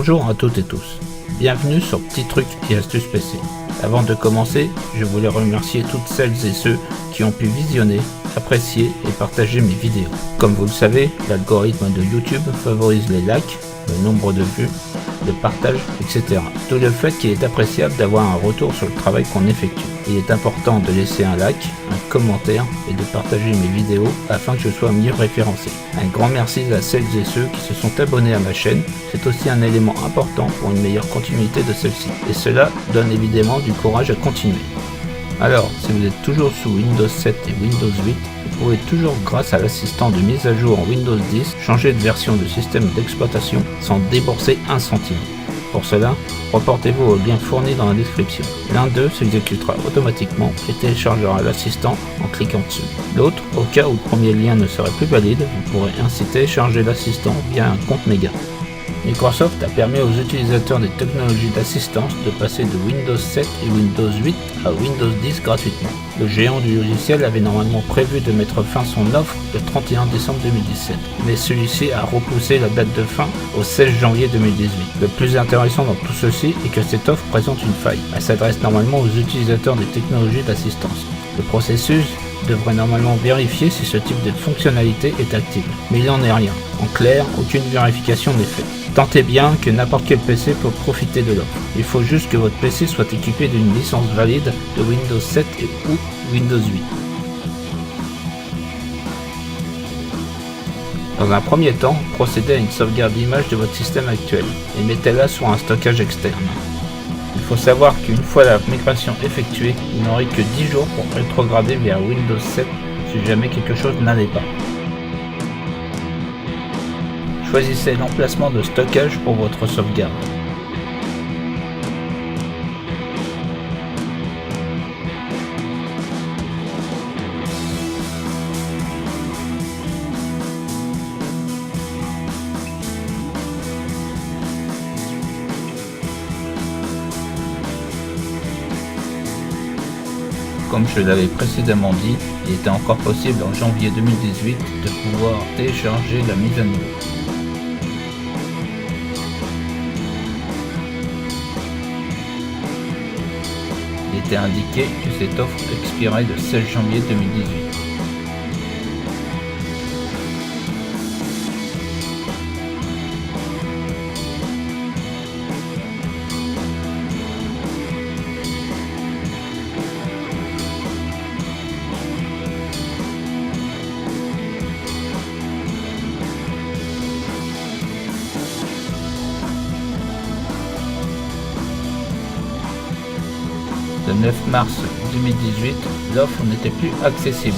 Bonjour à toutes et tous, bienvenue sur Petits Trucs et Astuces PC. Avant de commencer, je voulais remercier toutes celles et ceux qui ont pu visionner, apprécier et partager mes vidéos. Comme vous le savez, l'algorithme de YouTube favorise les likes, le nombre de vues, le partage, etc. Tout le fait qu'il est appréciable d'avoir un retour sur le travail qu'on effectue. Il est important de laisser un like, un commentaire et de partager mes vidéos afin que je sois mieux référencé. Un grand merci à celles et ceux qui se sont abonnés à ma chaîne, c'est aussi un élément important pour une meilleure continuité de celle-ci. Et cela donne évidemment du courage à continuer. Alors, si vous êtes toujours sous Windows 7 et Windows 8, vous pouvez toujours, grâce à l'assistant de mise à jour Windows 10, changer de version de système d'exploitation sans débourser un centime. Pour cela, reportez-vous au lien fourni dans la description. L'un d'eux s'exécutera automatiquement et téléchargera l'assistant en cliquant dessus. L'autre, au cas où le premier lien ne serait plus valide, vous pourrez ainsi télécharger l'assistant via un compte Mega. Microsoft a permis aux utilisateurs des technologies d'assistance de passer de Windows 7 et Windows 8 à Windows 10 gratuitement. Le géant du logiciel avait normalement prévu de mettre fin à son offre le 31 décembre 2017, mais celui-ci a repoussé la date de fin au 16 janvier 2018. Le plus intéressant dans tout ceci est que cette offre présente une faille. Elle s'adresse normalement aux utilisateurs des technologies d'assistance. Le processus devrait normalement vérifier si ce type de fonctionnalité est active, mais il n'en est rien. En clair, aucune vérification n'est faite. Tentez bien que n'importe quel PC peut profiter de l'offre. Il faut juste que votre PC soit équipé d'une licence valide de Windows 7 ou Windows 8. Dans un premier temps, procédez à une sauvegarde d'image de votre système actuel et mettez-la sur un stockage externe. Il faut savoir qu'une fois la migration effectuée, vous n'aurez que 10 jours pour rétrograder vers Windows 7 si jamais quelque chose n'allait pas. Choisissez l'emplacement de stockage pour votre sauvegarde. Comme je l'avais précédemment dit, il était encore possible en janvier 2018 de pouvoir télécharger la mise à niveau. Il était indiqué que cette offre expirait le 16 janvier 2018. Le 9 mars 2018, l'offre n'était plus accessible.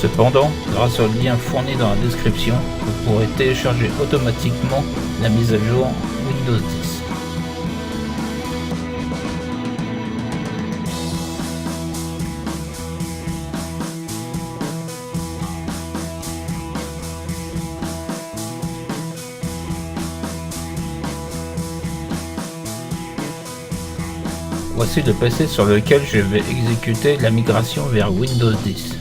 Cependant, grâce au lien fourni dans la description, vous pourrez télécharger automatiquement la mise à jour Windows 10. Voici le PC sur lequel je vais exécuter la migration vers Windows 10.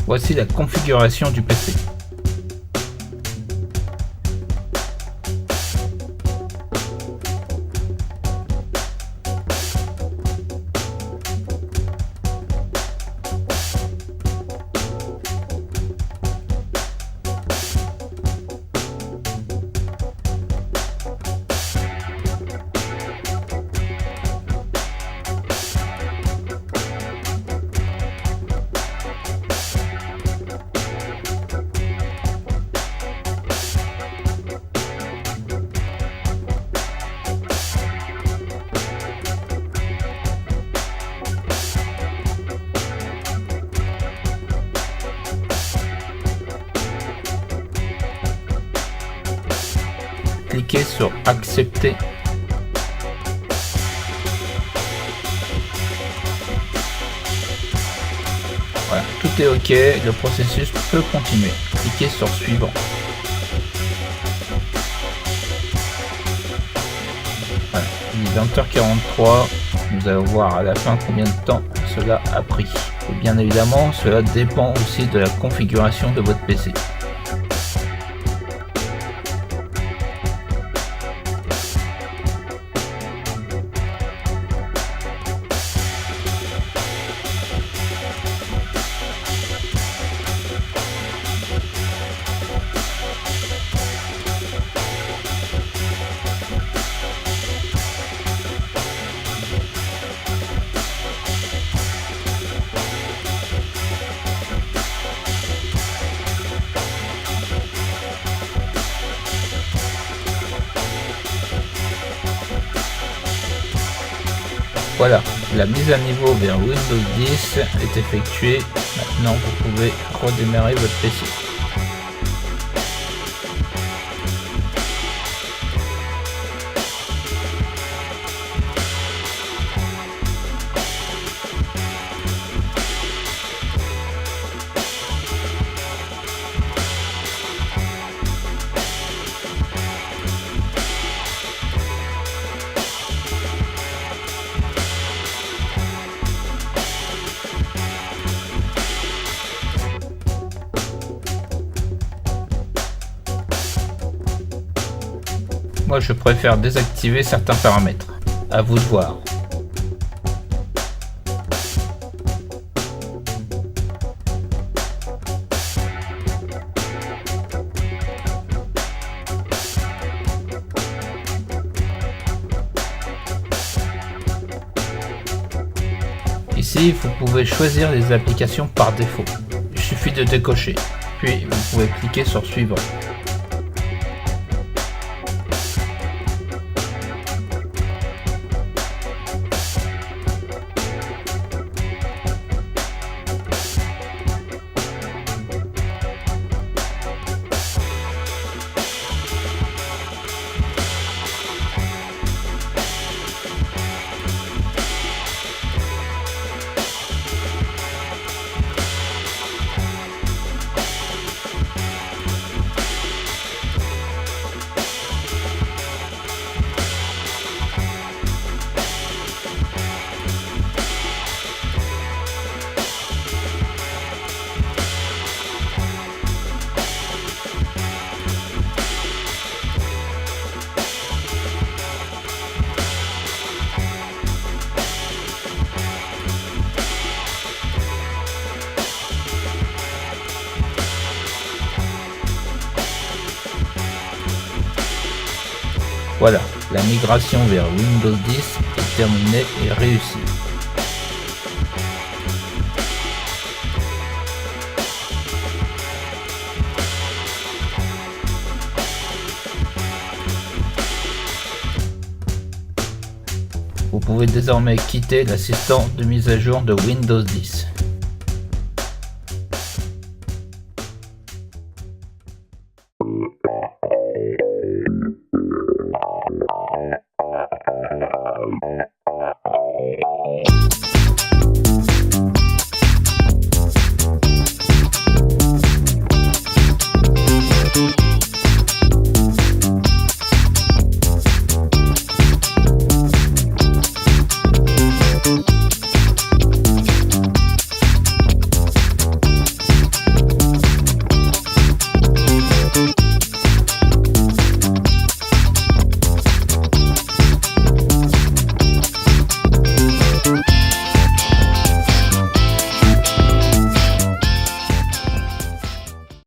Voici la configuration du PC. cliquer sur accepter. Voilà, tout est ok, le processus peut continuer. Cliquez sur suivant. Voilà, il est 20h43, nous allons voir à la fin combien de temps cela a pris. Et bien évidemment, cela dépend aussi de la configuration de votre PC. Voilà, la mise à niveau vers Windows 10 est effectuée. Maintenant, vous pouvez redémarrer votre PC. Moi, je préfère désactiver certains paramètres. À vous de voir. Ici, vous pouvez choisir les applications par défaut. Il suffit de décocher. Puis, vous pouvez cliquer sur suivant. Voilà, la migration vers Windows 10 est terminée et réussie. Vous pouvez désormais quitter l'assistant de mise à jour de Windows 10.